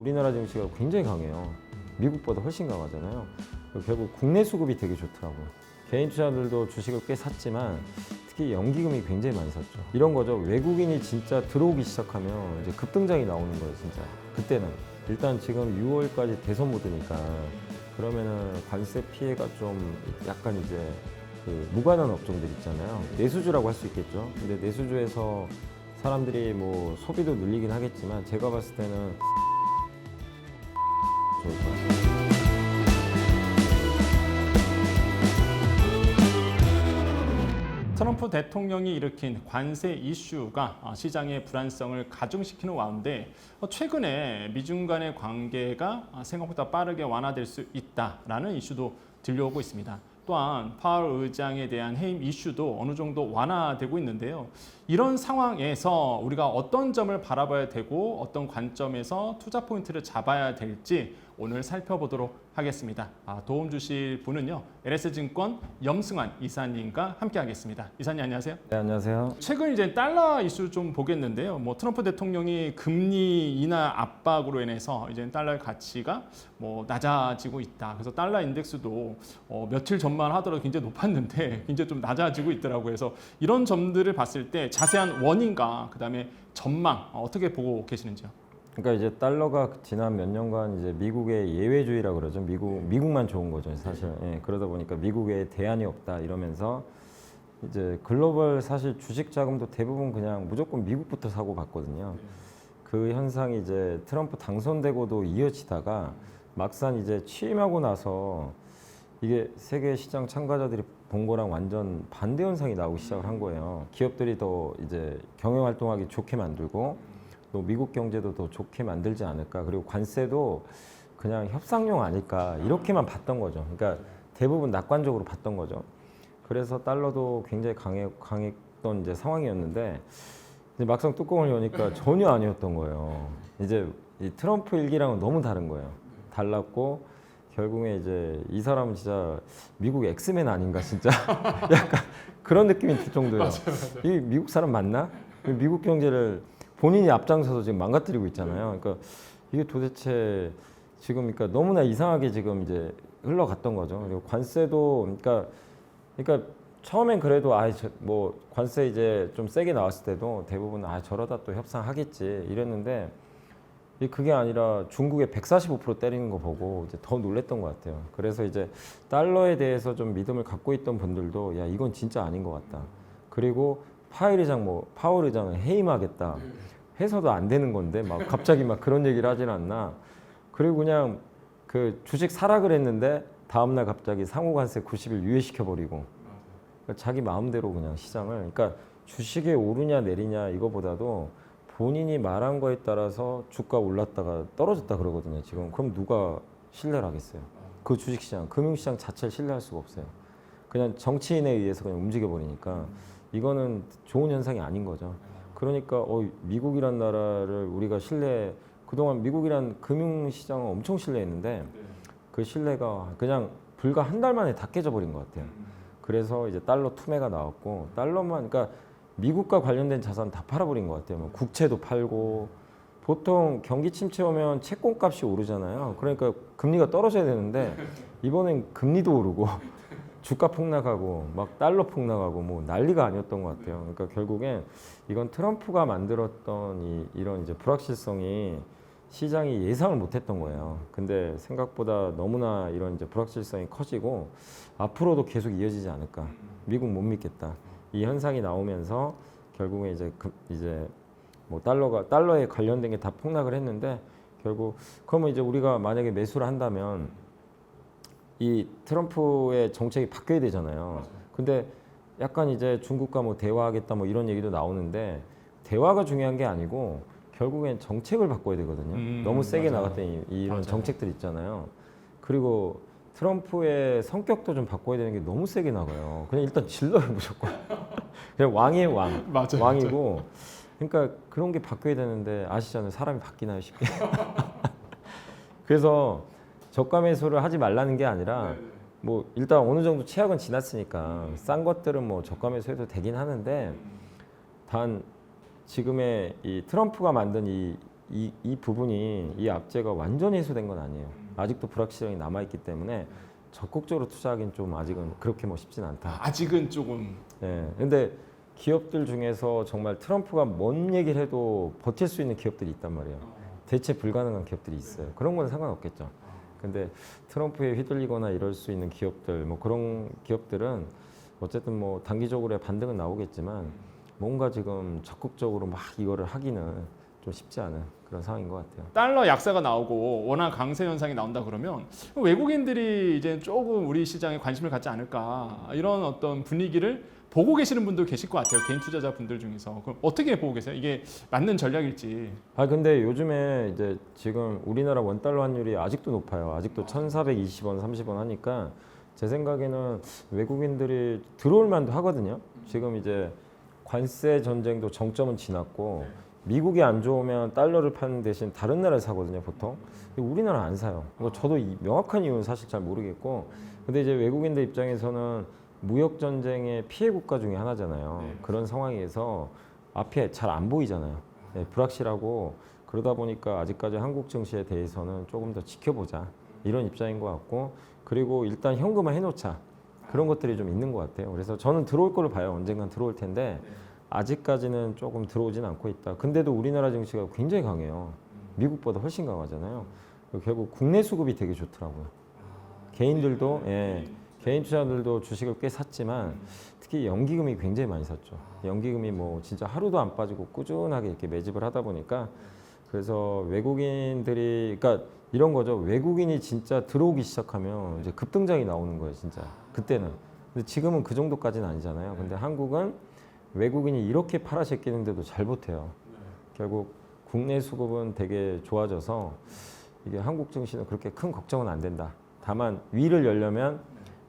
우리나라 증시가 굉장히 강해요. 미국보다 훨씬 강하잖아요. 결국 국내 수급이 되게 좋더라고요. 개인 투자들도 주식을 꽤 샀지만 특히 연기금이 굉장히 많이 샀죠. 이런 거죠. 외국인이 진짜 들어오기 시작하면 이제 급등장이 나오는 거예요, 진짜. 그때는 일단 지금 6월까지 대선 모드니까 그러면은 관세 피해가 좀 약간 이제 그 무관한 업종들 있잖아요. 내수주라고 할 수 있겠죠. 근데 내수주에서 사람들이 뭐 소비도 늘리긴 하겠지만 제가 봤을 때는 좋을 것 같아요. 트럼프 대통령이 일으킨 관세 이슈가 시장의 불안성을 가중시키는 가운데 최근에 미중 간의 관계가 생각보다 빠르게 완화될 수 있다라는 이슈도 들려오고 있습니다. 또한 파월 의장에 대한 해임 이슈도 어느 정도 완화되고 있는데요. 이런 상황에서 우리가 어떤 점을 바라봐야 되고 어떤 관점에서 투자 포인트를 잡아야 될지 오늘 살펴보도록 하겠습니다. 도움 주실 분은요. LS증권 염승환 이사님과 함께하겠습니다. 이사님 안녕하세요. 네, 안녕하세요. 최근 이제 달러 이슈 좀 보겠는데요. 뭐 트럼프 대통령이 금리 인하 압박으로 인해서 이제 달러의 가치가 뭐 낮아지고 있다. 그래서 달러 인덱스도 며칠 전만 하더라도 굉장히 높았는데 굉장히 좀 낮아지고 있더라고요. 그래서 이런 점들을 봤을 때 자세한 원인과 그다음에 전망 어떻게 보고 계시는지요? 그러니까 이제 달러가 지난 몇 년간 이제 미국의 예외주의라 그러죠. 미국만 좋은 거죠, 사실. 예, 그러다 보니까 미국에 대안이 없다 이러면서 이제 글로벌 사실 주식 자금도 대부분 그냥 무조건 미국부터 사고 봤거든요. 그 현상이 이제 트럼프 당선되고도 이어지다가 막상 이제 취임하고 나서 이게 세계 시장 참가자들이 본 거랑 완전 반대 현상이 나오기 시작을 한 거예요. 기업들이 더 이제 경영 활동하기 좋게 만들고 또 미국 경제도 더 좋게 만들지 않을까. 그리고 관세도 그냥 협상용 아닐까. 이렇게만 봤던 거죠. 그러니까 대부분 낙관적으로 봤던 거죠. 그래서 달러도 굉장히 강했던 이제 상황이었는데 이제 막상 뚜껑을 여니까 전혀 아니었던 거예요. 이제 이 트럼프 일기랑은 너무 다른 거예요. 달랐고 결국에 이제 이 사람은 진짜 미국 엑스맨 아닌가 진짜 약간 그런 느낌이 들 정도예요. 맞아요. 이 미국 사람 맞나? 미국 경제를 본인이 앞장서서 지금 망가뜨리고 있잖아요. 그러니까 이게 도대체 지금 그러니까 너무나 이상하게 지금 이제 흘러갔던 거죠. 그리고 관세도 그러니까 처음엔 그래도 뭐 관세 이제 좀 세게 나왔을 때도 대부분 저러다 또 협상하겠지 이랬는데 그게 아니라 중국에 145% 때리는 거 보고 이제 더 놀랬던 것 같아요. 그래서 이제 달러에 대해서 좀 믿음을 갖고 있던 분들도 야 이건 진짜 아닌 것 같다. 그리고 파월 의장은 해임하겠다. 해서도 안 되는 건데 막 갑자기 막 그런 얘기를 하진 않나. 그리고 그냥 그 주식 사라 그랬는데 다음날 갑자기 상호관세 90일 유예시켜 버리고 그러니까 자기 마음대로 그냥 시장을 그러니까 주식이 오르냐 내리냐 이거보다도 본인이 말한 거에 따라서 주가 올랐다가 떨어졌다 그러거든요. 지금 그럼 누가 신뢰를 하겠어요? 그 주식시장, 금융시장 자체를 신뢰할 수가 없어요. 그냥 정치인에 의해서 그냥 움직여 버리니까 이거는 좋은 현상이 아닌 거죠. 그러니까 미국이란 나라를 우리가 그동안 미국이란 금융시장을 엄청 신뢰했는데 그 신뢰가 그냥 불과 한 달 만에 다 깨져 버린 것 같아요. 그래서 이제 달러 투매가 나왔고 그러니까 미국과 관련된 자산 다 팔아버린 것 같아요. 뭐 국채도 팔고 보통 경기 침체 오면 채권값이 오르잖아요. 그러니까 금리가 떨어져야 되는데 이번엔 금리도 오르고 주가 폭락하고 막 달러 폭락하고 뭐 난리가 아니었던 것 같아요. 그러니까 결국엔 이건 트럼프가 만들었던 이런 이제 불확실성이 시장이 예상을 못했던 거예요. 근데 생각보다 너무나 이런 이제 불확실성이 커지고 앞으로도 계속 이어지지 않을까. 미국 못 믿겠다. 이 현상이 나오면서 결국에 이제 뭐 달러에 관련된 게 다 폭락을 했는데 결국 그러면 이제 우리가 만약에 매수를 한다면 이 트럼프의 정책이 바뀌어야 되잖아요. 근데 약간 이제 중국과 뭐 대화하겠다 뭐 이런 얘기도 나오는데 대화가 중요한 게 아니고 결국엔 정책을 바꿔야 되거든요. 너무 세게 나갔던 이런 맞아요. 정책들 있잖아요. 그리고 트럼프의 성격도 좀 바꿔야 되는 게 너무 세게 나가요. 그냥 일단 질러요 무조건. 그냥 왕이에요 왕. 맞아요. 왕이고. 그러니까 그런 게 바뀌어야 되는데 아시잖아요. 사람이 바뀌나요 쉽게. 그래서 저가 매수를 하지 말라는 게 아니라 뭐 일단 어느 정도 최악은 지났으니까 싼 것들은 뭐 저가 매수해도 되긴 하는데 단 지금의 이 트럼프가 만든 이 부분이 이 악재가 완전히 해소된 건 아니에요. 아직도 불확실성이 남아 있기 때문에 적극적으로 투자하기는 좀 아직은 그렇게 뭐 쉽진 않다. 아직은 조금 예. 근데 기업들 중에서 정말 트럼프가 뭔 얘기를 해도 버틸 수 있는 기업들이 있단 말이에요. 대체 불가능한 기업들이 있어요. 그런 건 상관없겠죠. 근데 트럼프에 휘둘리거나 이럴 수 있는 기업들, 뭐 그런 기업들은 어쨌든 뭐 단기적으로의 반등은 나오겠지만 뭔가 지금 적극적으로 막 이거를 하기는 좀 쉽지 않은 그런 상황인 것 같아요. 달러 약세가 나오고 원화 강세 현상이 나온다 그러면 외국인들이 이제 조금 우리 시장에 관심을 갖지 않을까 이런 어떤 분위기를 보고 계시는 분도 계실 것 같아요. 개인 투자자 분들 중에서. 그럼 어떻게 보고 계세요? 이게 맞는 전략일지. 근데 요즘에 이제 지금 우리나라 원달러 환율이 아직도 높아요. 아직도 1,420원, 30원 하니까 제 생각에는 외국인들이 들어올 만도 하거든요. 지금 이제 관세 전쟁도 정점은 지났고 미국이 안 좋으면 달러를 파는 대신 다른 나라를 사거든요, 보통. 근데 우리나라 안 사요. 뭐 저도 명확한 이유는 사실 잘 모르겠고, 근데 이제 외국인들 입장에서는 무역 전쟁의 피해 국가 중에 하나잖아요. 그런 상황에서 앞이 잘 안 보이잖아요. 네, 불확실하고 그러다 보니까 아직까지 한국 증시에 대해서는 조금 더 지켜보자 이런 입장인 것 같고, 그리고 일단 현금화 해놓자 그런 것들이 좀 있는 것 같아요. 그래서 저는 들어올 거를 봐요. 언젠간 들어올 텐데. 아직까지는 조금 들어오진 않고 있다. 근데도 우리나라 증시가 굉장히 강해요. 미국보다 훨씬 강하잖아요. 결국 국내 수급이 되게 좋더라고요. 개인들도 개인 투자들도 주식을 꽤 샀지만 특히 연기금이 굉장히 많이 샀죠. 연기금이 뭐 진짜 하루도 안 빠지고 꾸준하게 이렇게 매집을 하다 보니까 그래서 외국인들이 그러니까 이런 거죠. 외국인이 진짜 들어오기 시작하면 이제 급등장이 나오는 거예요, 진짜. 그때는. 근데 지금은 그 정도까지는 아니잖아요. 근데 한국은 외국인이 이렇게 팔아제끼는데도 잘 버텨요. 결국 국내 수급은 되게 좋아져서 이게 한국 증시는 그렇게 큰 걱정은 안 된다. 다만 위를 열려면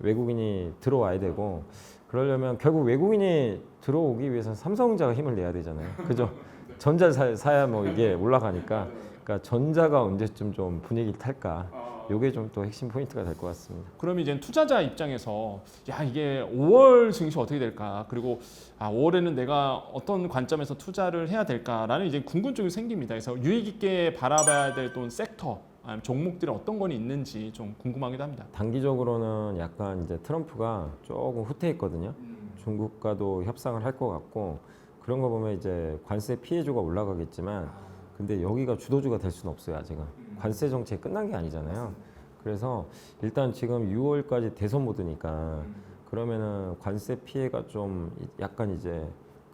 외국인이 들어와야 되고 그러려면 결국 외국인이 들어오기 위해서는 삼성전자가 힘을 내야 되잖아요. 그죠? 전자 사야 뭐 이게 올라가니까 그러니까 전자가 언제쯤 좀 분위기를 탈까? 요게 좀 또 핵심 포인트가 될 것 같습니다. 그럼 이제 투자자 입장에서 야 이게 5월 증시 어떻게 될까? 그리고 5월에는 내가 어떤 관점에서 투자를 해야 될까라는 이제 궁금증이 생깁니다. 그래서 유익 있게 바라봐야 될 또 섹터, 아니면 종목들이 어떤 건 있는지 좀 궁금하기도 합니다. 단기적으로는 약간 이제 트럼프가 조금 후퇴했거든요. 중국과도 협상을 할 것 같고 그런 거 보면 이제 관세 피해주가 올라가겠지만 근데 여기가 주도주가 될 수는 없어요. 아직은. 관세 정책이 끝난 게 아니잖아요. 그래서 일단 지금 6월까지 대선 모드니까 그러면은 관세 피해가 좀 약간 이제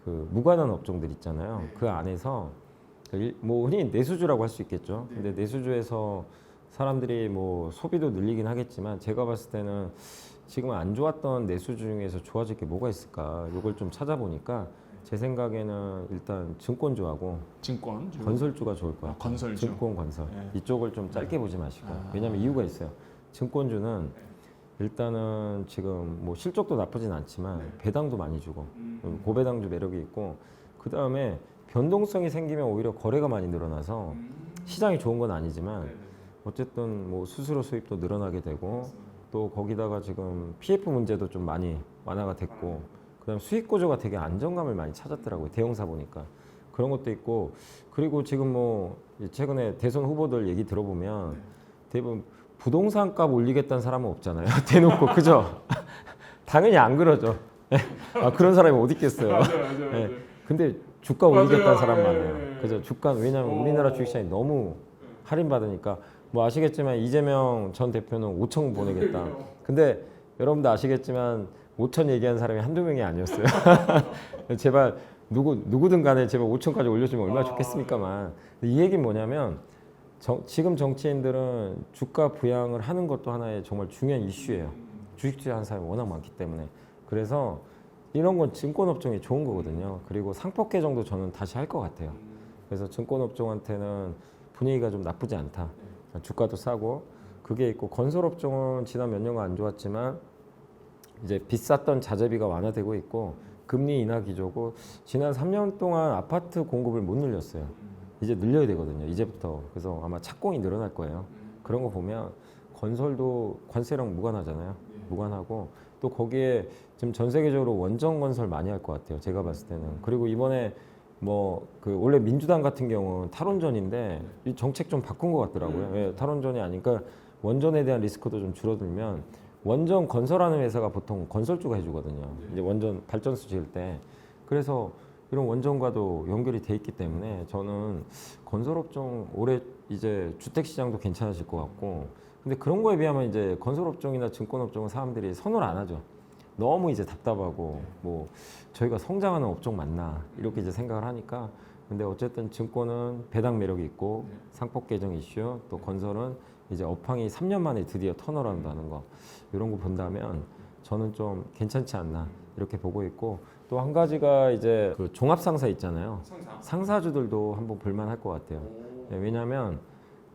그 무관한 업종들 있잖아요. 그 안에서 뭐 흔히 내수주라고 할 수 있겠죠. 근데 내수주에서 사람들이 뭐 소비도 늘리긴 하겠지만 제가 봤을 때는 지금 안 좋았던 내수주 중에서 좋아질 게 뭐가 있을까? 이걸 좀 찾아보니까 제 생각에는 일단 증권주하고 증권주, 건설주가 좋을 것 같아요. 건설주. 증권 건설. 네. 이쪽을 좀 짧게 보지 마시고. 왜냐하면 이유가 있어요. 증권주는 일단은 지금 뭐 실적도 나쁘진 않지만 배당도 많이 주고 고배당주 매력이 있고 그 다음에 변동성이 생기면 오히려 거래가 많이 늘어나서 시장이 좋은 건 아니지만 어쨌든 뭐 수수료 수입도 늘어나게 되고 또 거기다가 지금 PF 문제도 좀 많이 완화가 됐고 그다음 수익 구조가 되게 안정감을 많이 찾았더라고요. 대형사 보니까 그런 것도 있고 그리고 지금 뭐 최근에 대선 후보들 얘기 들어보면 대부분 부동산 값 올리겠다는 사람은 없잖아요. 대놓고 그죠? 당연히 안 그러죠. 그런 사람이 어디 있겠어요. 맞아요. 근데 주가 올리겠다는 맞아요. 사람 예, 많아요. 예. 그죠? 주가 왜냐하면 우리나라 주식시장이 너무 할인 받으니까 뭐 아시겠지만 이재명 전 대표는 5천 보내겠다. 근데 여러분도 아시겠지만 5천 얘기한 사람이 한두 명이 아니었어요. 제발 누구든 간에 제발 5천까지 올려주면 얼마나 좋겠습니까만. 이 얘기는 뭐냐면 지금 정치인들은 주가 부양을 하는 것도 하나의 정말 중요한 이슈예요. 주식 투자하는 사람이 워낙 많기 때문에. 그래서 이런 건 증권업종이 좋은 거거든요. 그리고 상법 개정도 저는 다시 할 것 같아요. 그래서 증권업종한테는 분위기가 좀 나쁘지 않다. 주가도 싸고 그게 있고 건설업종은 지난 몇 년간 안 좋았지만 이제 비쌌던 자재비가 완화되고 있고 금리 인하 기조고 지난 3년 동안 아파트 공급을 못 늘렸어요. 이제 늘려야 되거든요. 이제부터. 그래서 아마 착공이 늘어날 거예요. 그런 거 보면 건설도 관세랑 무관하잖아요. 무관하고 또 거기에 지금 전 세계적으로 원전 건설 많이 할 것 같아요. 제가 봤을 때는. 그리고 이번에 뭐 그 원래 민주당 같은 경우는 탈원전인데 이 정책 좀 바꾼 것 같더라고요. 예, 탈원전이 아니니까 원전에 대한 리스크도 좀 줄어들면 원전 건설하는 회사가 보통 건설주가 해주거든요. 이제 원전 발전소 지을 때 그래서 이런 원전과도 연결이 돼 있기 때문에 저는 건설업종 올해 이제 주택 시장도 괜찮아질 것 같고 근데 그런 거에 비하면 이제 건설업종이나 증권업종은 사람들이 선호를 안 하죠. 너무 이제 답답하고 뭐 저희가 성장하는 업종 맞나 이렇게 이제 생각을 하니까 근데 어쨌든 증권은 배당 매력이 있고 상법 개정 이슈 또 건설은 이제 업황이 3년 만에 드디어 턴어라운드 하는 거 이런 거 본다면 저는 좀 괜찮지 않나 이렇게 보고 있고 또 한 가지가 이제 그 종합상사 있잖아요. 상사주들도 한번 볼만할 것 같아요. 네, 왜냐하면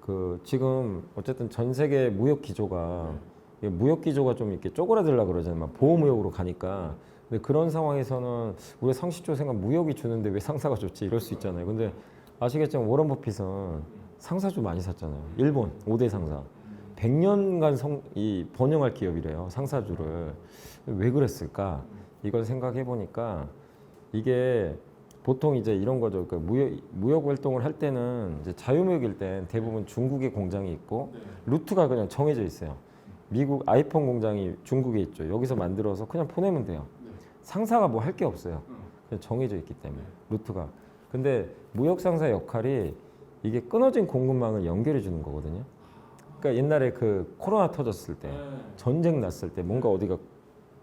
그 지금 어쨌든 전 세계 무역 기조가 이게 무역 기조가 좀 이렇게 쪼그라들라 그러잖아요. 막 보호 무역으로 가니까. 근데 그런 상황에서는 우리 상식적으로 생각 무역이 주는데 왜 상사가 좋지 이럴 수 있잖아요. 근데 아시겠지만 워런 버핏은 상사주 많이 샀잖아요. 일본 5대 상사. 100년간 이 번영할 기업이래요. 상사주를. 왜 그랬을까? 이걸 생각해 보니까 이게 보통 이제 이런 거죠. 그 무역 활동을 할 때는 이제 자유무역일 땐 대부분 중국에 공장이 있고 루트가 그냥 정해져 있어요. 미국 아이폰 공장이 중국에 있죠. 여기서 만들어서 그냥 보내면 돼요. 상사가 뭐 할 게 없어요. 그냥 정해져 있기 때문에 루트가. 근데 무역 상사의 역할이 이게 끊어진 공급망을 연결해 주는 거거든요. 그러니까 옛날에 그 코로나 터졌을 때, 전쟁 났을 때 뭔가 어디가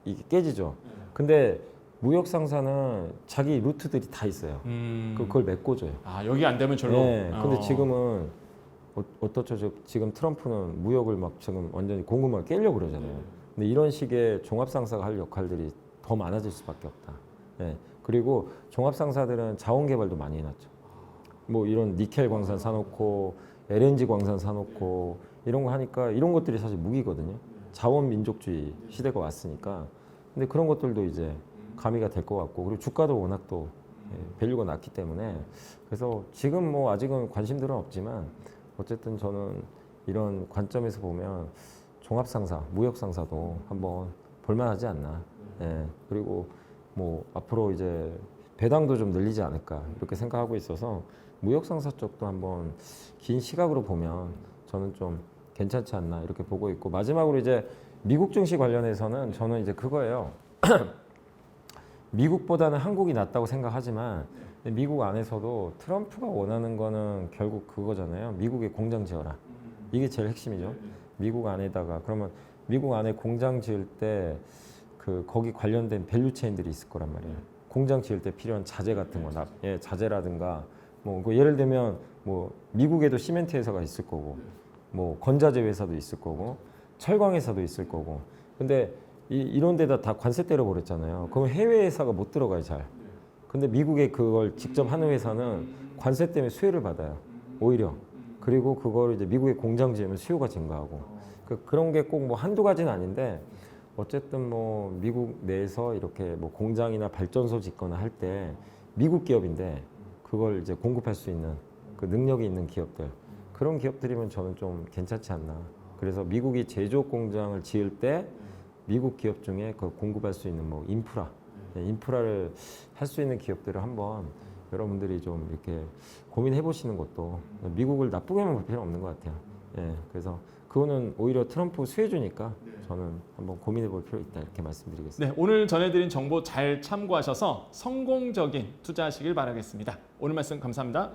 이게 깨지죠. 근데 무역 상사는 자기 루트들이 다 있어요. 그걸 메꿔줘요. 아 여기 안 되면 절로. 네. 근데 지금은 어떻죠? 지금 트럼프는 무역을 막 지금 완전히 공급망을 깨려고 그러잖아요. 근데 이런 식의 종합 상사가 할 역할들이 더 많아질 수밖에 없다. 네. 그리고 종합 상사들은 자원 개발도 많이 해놨죠. 뭐 이런 니켈 광산 사놓고 LNG 광산 사놓고 이런 거 하니까 이런 것들이 사실 무기거든요. 자원 민족주의 시대가 왔으니까. 근데 그런 것들도 이제 가미가 될 것 같고 그리고 주가도 워낙 또 밸류가 낮기 때문에 그래서 지금 뭐 아직은 관심들은 없지만 어쨌든 저는 이런 관점에서 보면 종합상사, 무역상사도 한번 볼만하지 않나. 예. 그리고 뭐 앞으로 이제 배당도 좀 늘리지 않을까 이렇게 생각하고 있어서 무역상사 쪽도 한번 긴 시각으로 보면 저는 좀 괜찮지 않나 이렇게 보고 있고 마지막으로 이제 미국 증시 관련해서는 저는 이제 그거예요. 미국보다는 한국이 낫다고 생각하지만 미국 안에서도 트럼프가 원하는 거는 결국 그거잖아요. 미국에 공장 지어라. 이게 제일 핵심이죠. 미국 안에다가 그러면 미국 안에 공장 지을 때 그 거기 관련된 밸류 체인들이 있을 거란 말이에요. 공장 지을 때 필요한 자재 같은 거, 자재라든가 뭐 예를 들면 뭐 미국에도 시멘트 회사가 있을 거고, 뭐 건자재 회사도 있을 거고, 철강 회사도 있을 거고. 근데 이런 데다 다 관세 때려 버렸잖아요. 그럼 해외 회사가 못 들어가요, 잘. 근데 미국에 그걸 직접 하는 회사는 관세 때문에 수혜를 받아요. 오히려. 그리고 그걸 이제 미국에 공장 지으면 수요가 증가하고. 그런 게 꼭 뭐 한두 가지는 아닌데 어쨌든 뭐 미국 내에서 이렇게 뭐 공장이나 발전소 짓거나 할 때 미국 기업인데 그걸 이제 공급할 수 있는 그 능력이 있는 기업들. 그런 기업들이면 저는 좀 괜찮지 않나. 그래서 미국이 제조업 공장을 지을 때 미국 기업 중에 그 공급할 수 있는 뭐 인프라를 할 수 있는 기업들을 한번 여러분들이 좀 이렇게 고민해 보시는 것도 미국을 나쁘게만 볼 필요는 없는 것 같아요. 예, 그래서 그거는 오히려 트럼프 수혜주니까 저는 한번 고민해 볼 필요 있다 이렇게 말씀드리겠습니다. 네, 오늘 전해드린 정보 잘 참고하셔서 성공적인 투자하시길 바라겠습니다. 오늘 말씀 감사합니다.